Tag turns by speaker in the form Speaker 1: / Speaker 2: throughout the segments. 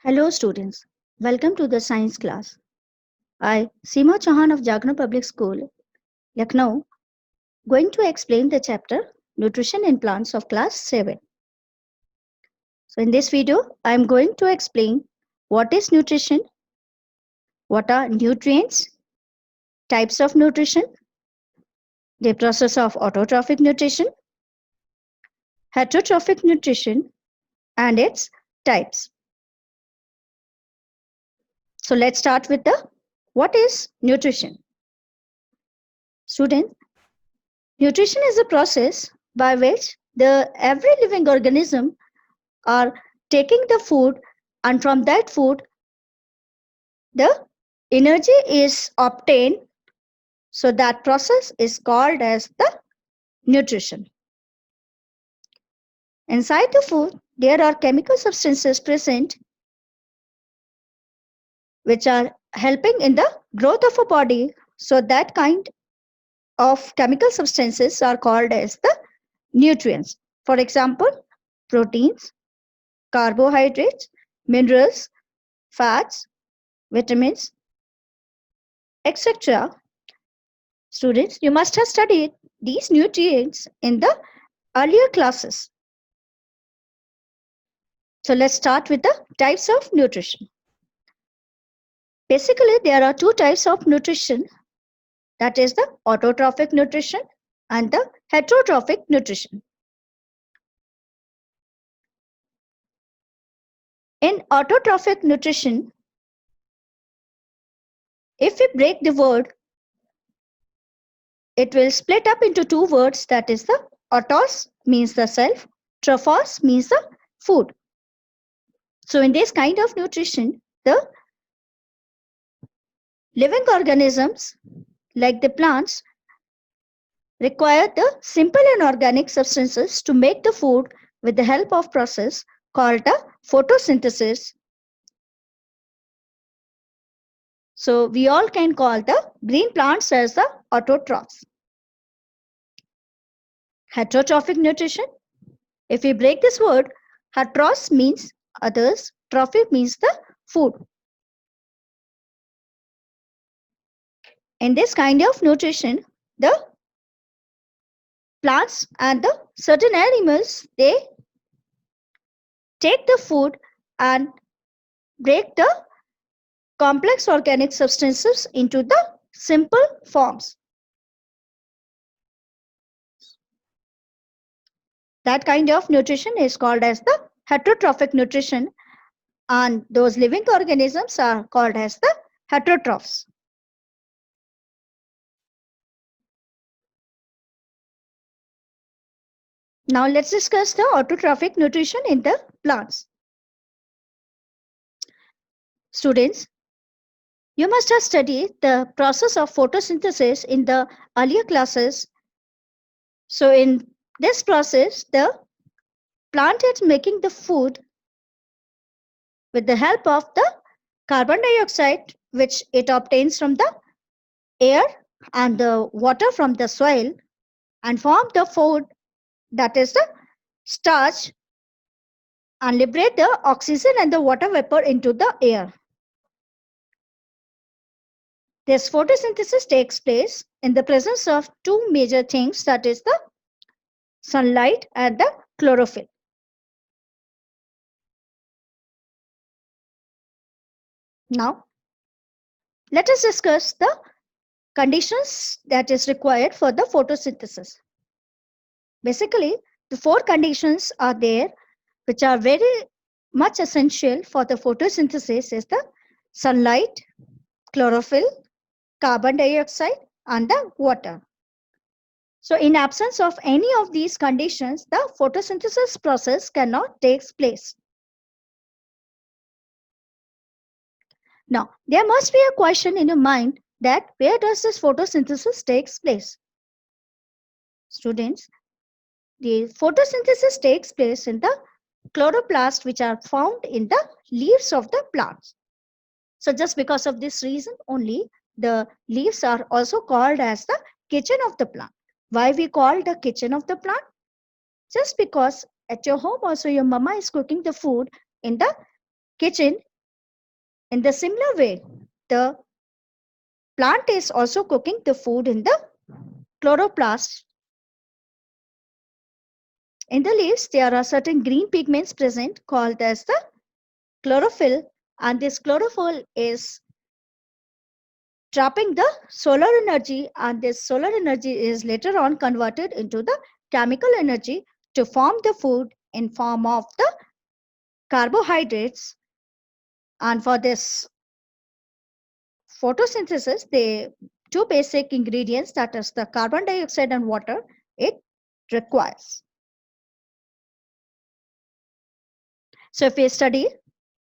Speaker 1: Hello students, welcome to the science class. I, Seema Chauhan of Jagna Public School, Lucknow, going to explain the chapter Nutrition in Plants of class 7. So in this video, I am going to explain what is nutrition, what are nutrients, types of nutrition, the process of autotrophic nutrition, heterotrophic nutrition, and its types. So let's start with the what is nutrition. Students, nutrition is a process by which every living organism are taking the food, and from that food the energy is obtained. So that process is called as the nutrition. Inside the food there are chemical substances present which are helping in the growth of a body. So that kind of chemical substances are called as the nutrients. For example, proteins, carbohydrates, minerals, fats, vitamins, etc. Students, you must have studied these nutrients in the earlier classes. So let's start with the types of nutrition. Basically, there are two types of nutrition, that is the autotrophic nutrition and the heterotrophic nutrition. In autotrophic nutrition, if we break the word, it will split up into two words, that is the autos means the self, trophos means the food. So in this kind of nutrition, the living organisms like the plants require the simple and organic substances to make the food with the help of process called the photosynthesis. So we all can call the green plants as the autotrophs. Heterotrophic nutrition. If we break this word, heteros means others, trophic means the food. In this kind of nutrition, the plants and the certain animals, they take the food and break the complex organic substances into the simple forms. That kind of nutrition is called as the heterotrophic nutrition, and those living organisms are called as the heterotrophs. Now let's discuss the autotrophic nutrition in the plants. Students, you must have studied the process of photosynthesis in the earlier classes. So in this process, the plant is making the food with the help of the carbon dioxide, which it obtains from the air and the water from the soil, and form the food, that is the starch, and liberate the oxygen and the water vapor into the air. This photosynthesis takes place in the presence of two major things, that is the sunlight and the chlorophyll. Now, let us discuss the conditions that is required for the photosynthesis. Basically, the four conditions are there which are very much essential for the photosynthesis is the sunlight, chlorophyll, carbon dioxide, and the water. So in absence of any of these conditions, the photosynthesis process cannot take place. Now, there must be a question in your mind that where does this photosynthesis takes place? Students, the photosynthesis takes place in the chloroplasts which are found in the leaves of the plants. So just because of this reason only, the leaves are also called as the kitchen of the plant. Why we call the kitchen of the plant? Just because at your home also your mama is cooking the food in the kitchen In the similar way, the plant is also cooking the food in the chloroplast. In the leaves, there are certain green pigments present called as the chlorophyll, and this chlorophyll is trapping the solar energy, and this solar energy is later on converted into the chemical energy to form the food in form of the carbohydrates. And for this photosynthesis, the two basic ingredients, that is the carbon dioxide and water, it requires. So if we study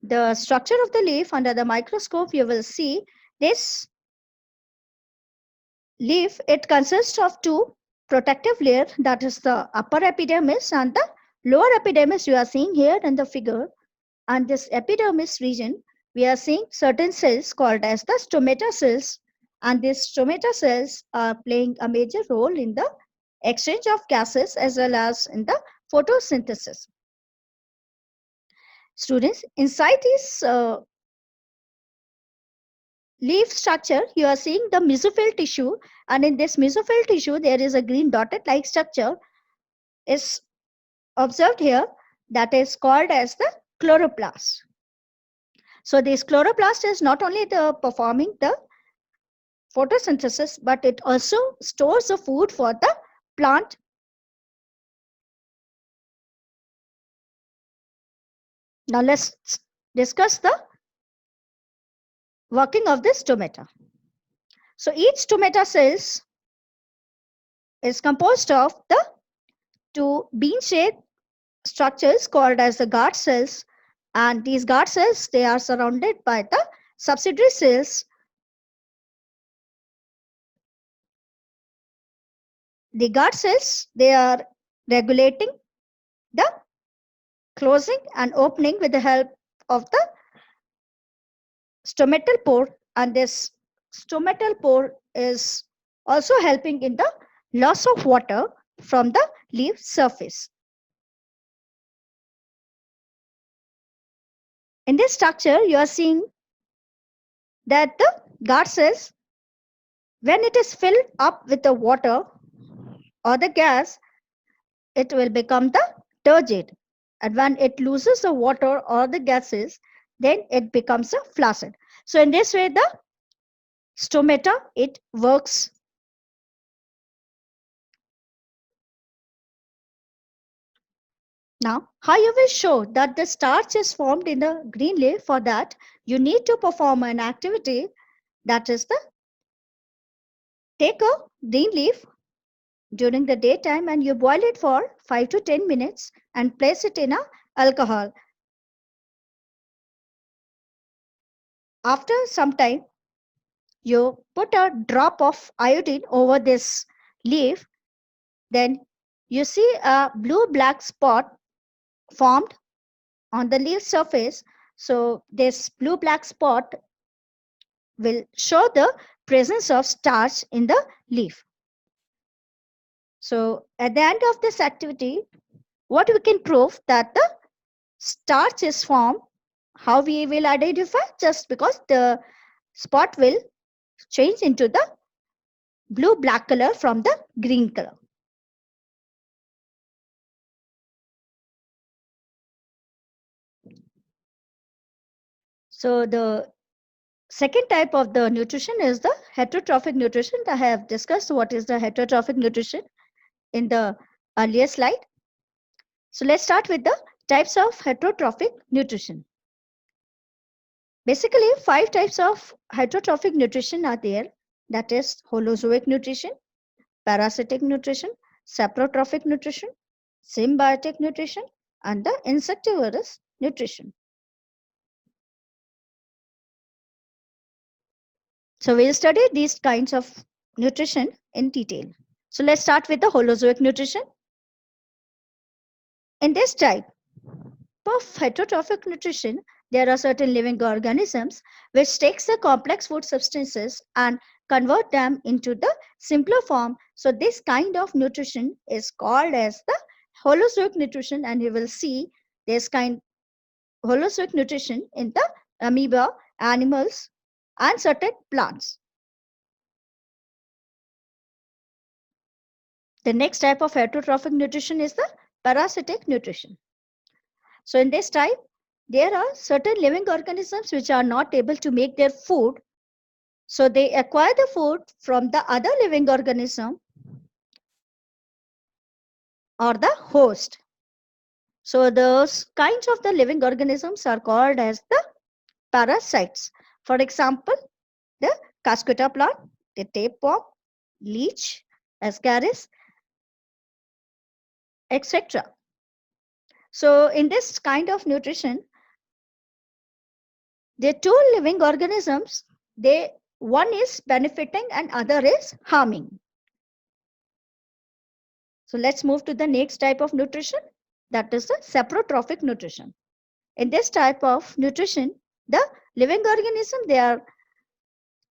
Speaker 1: the structure of the leaf under the microscope, you will see this leaf, it consists of two protective layers, that is the upper epidermis and the lower epidermis you are seeing here in the figure. And this epidermis region, we are seeing certain cells called as the stomata cells, and these stomata cells are playing a major role in the exchange of gases as well as in the photosynthesis. Students, inside this leaf structure, you are seeing the mesophyll tissue, and in this mesophyll tissue, there is a green dotted like structure is observed here, that is called as the chloroplast. So this chloroplast is not only the performing the photosynthesis, but it also stores the food for the plant. Now let's discuss the working of this stomata. So each stomata cells is composed of the two bean-shaped structures called as the guard cells, and these guard cells, they are surrounded by the subsidiary cells. The guard cells, they are regulating the closing and opening with the help of the stomatal pore, and this stomatal pore is also helping in the loss of water from the leaf surface. In this structure, you are seeing that the guard cells, when it is filled up with the water or the gas, it will become the turgid. And when it loses the water or the gases, then it becomes a flaccid. So in this way, the stomata, it works. Now, how you will show that the starch is formed in the green leaf? For that, you need to perform an activity, that is the take a green leaf during the daytime and you boil it for 5 to 10 minutes and place it in a alcohol. After some time, you put a drop of iodine over this leaf, then you see a blue-black spot formed on the leaf surface. So this blue-black spot will show the presence of starch in the leaf. So at the end of this activity, what we can prove that the starch is formed, how we will identify? Just because the spot will change into the blue-black color from the green color. So the second type of the nutrition is the heterotrophic nutrition. I have discussed what is the heterotrophic nutrition in the earlier slide. So let's start with the types of heterotrophic nutrition. Basically, 5 types of heterotrophic nutrition are there. That is holozoic nutrition, parasitic nutrition, saprotrophic nutrition, symbiotic nutrition, and the insectivorous nutrition. So we'll study these kinds of nutrition in detail. So let's start with the holozoic nutrition. In this type of heterotrophic nutrition, there are certain living organisms which takes the complex food substances and convert them into the simpler form. So this kind of nutrition is called as the holozoic nutrition, and you will see this kind holozoic nutrition in the amoeba animals, and certain plants. The next type of heterotrophic nutrition is the parasitic nutrition. So in this type, there are certain living organisms which are not able to make their food. So they acquire the food from the other living organism or the host. So those kinds of the living organisms are called as the parasites. For example, the Cuscuta plant, the tapeworm, leech, ascaris, etc. So in this kind of nutrition, the two living organisms, one is benefiting and other is harming. So let's move to the next type of nutrition, that is the saprotrophic nutrition. In this type of nutrition, the living organism, they are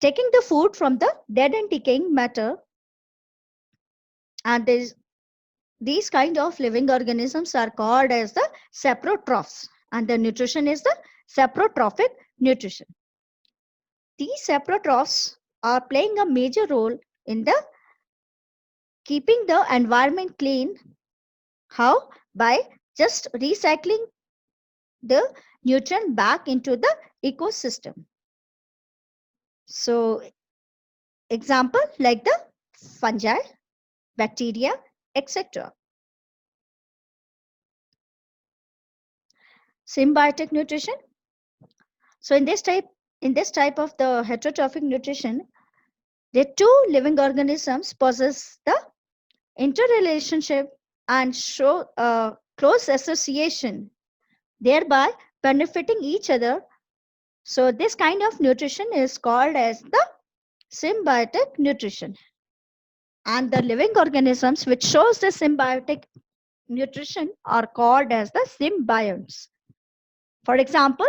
Speaker 1: taking the food from the dead and decaying matter, and these kind of living organisms are called as the saprotrophs, and the nutrition is the saprotrophic nutrition. These saprotrophs are playing a major role in the keeping the environment clean. How? By just recycling the nutrient back into the ecosystem. So example like the fungi, bacteria, etc. Symbiotic nutrition. So in this type of the heterotrophic nutrition, the two living organisms possess the interrelationship and show a close association, thereby benefiting each other. So this kind of nutrition is called as the symbiotic nutrition. And the living organisms which shows the symbiotic nutrition are called as the symbionts. For example,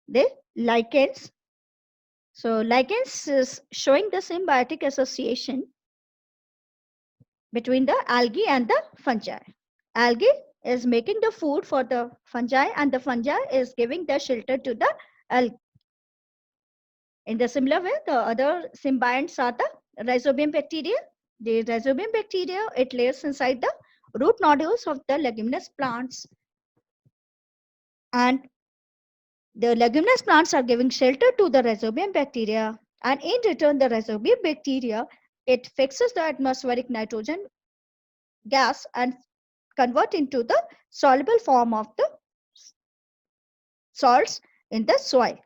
Speaker 1: the lichens. So lichens is showing the symbiotic association between the algae and the fungi. Algae is making the food for the fungi and the fungi is giving the shelter to the algae. In the similar way, the other symbionts are the rhizobium bacteria. The rhizobium bacteria, it lives inside the root nodules of the leguminous plants, and the leguminous plants are giving shelter to the rhizobium bacteria, and in return the rhizobium bacteria, it fixes the atmospheric nitrogen gas and convert into the soluble form of the salts in the soil.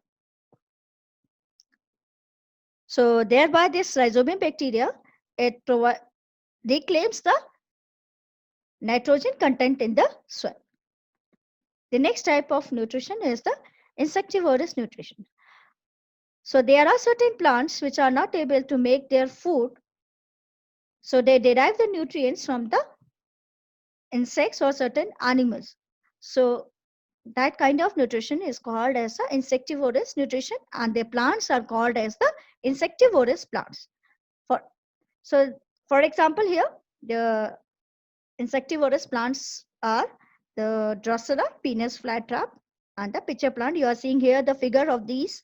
Speaker 1: So thereby this rhizobium bacteria, it reclaims the nitrogen content in the soil. The next type of nutrition is the insectivorous nutrition. So there are certain plants which are not able to make their food. So they derive the nutrients from the insects or certain animals. So that kind of nutrition is called as the insectivorous nutrition, and the plants are called as the insectivorous plants. So for example, here the insectivorous plants are the Drosera, Pinus flytrap, and the pitcher plant. You are seeing here the figure of these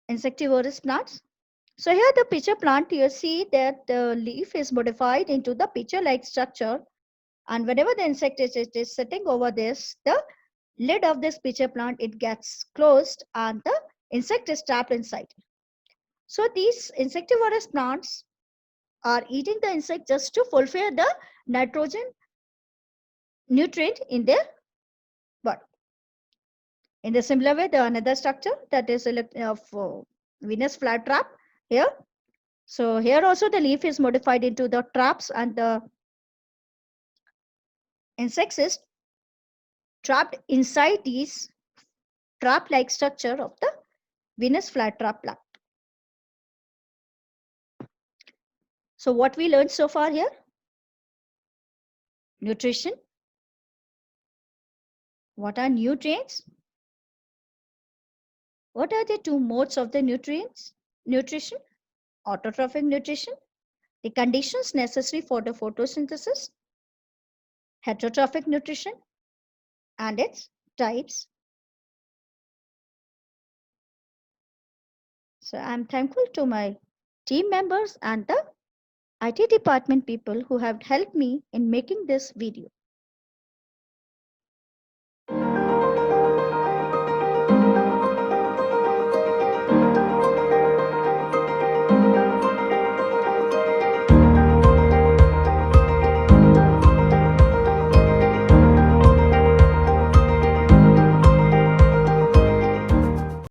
Speaker 1: insectivorous plants. So here the pitcher plant, you see that the leaf is modified into the pitcher-like structure, and whenever the insect is sitting over this, the lid of this pitcher plant, it gets closed and the insect is trapped inside. So these insectivorous plants are eating the insect just to fulfill the nitrogen nutrient in their body. In the similar way, the another structure that is of Venus flytrap here. So here also the leaf is modified into the traps, and the insects is trapped inside these trap-like structure of the Venus flytrap plant. So what we learned so far here? Nutrition. What are nutrients? What are the two modes of the nutrients? Nutrition, autotrophic nutrition, the conditions necessary for the photosynthesis, heterotrophic nutrition, and its types. So I'm thankful to my team members and the IT department people who have helped me in making this video.